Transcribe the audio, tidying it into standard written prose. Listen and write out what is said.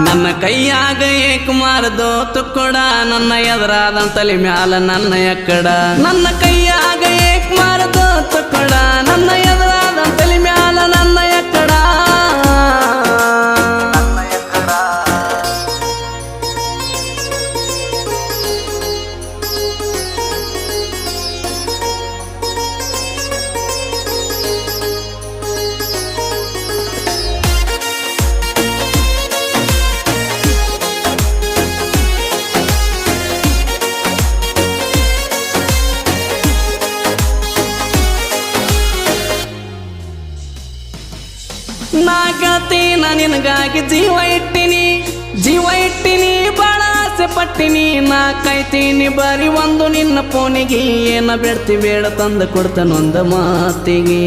ನನ್ನ ಕೈಯಾಗ ಏಕ್ ಮಾರದೋ ತುಕ್ಕಡ ನನ್ನ ಎದುರಾದ ತಲೆ ಮ್ಯಾಲ ನನ್ನ ಎಕ್ಕಡ ನನ್ನ ಕೈಯಾಗ ಏಕ್ ಮಾರದೋ ತುಕ್ಕಡ ನನ್ನ ಎದುರಾದ ತಲೆ ಮ್ಯಾಲ ನನ್ನ ಎಕ್ಕಡ ನಾಗತಿ ನಿನಗಾಗಿ ಜೀವ ಇಟ್ಟಿನಿ ಬಾಳ ಆಸೆ ಪಟ್ಟಿನಿ ನಾ ಕಾಯ್ತೀನಿ ಬರೀ ಒಂದು ನಿನ್ನ ಫೋನಿಗೆ ಏನ ಬೇಡ್ತಿ ಬೇಡ ತಂದು ಕೊಡ್ತಾನೊಂದ ಮಾತಿಗೆ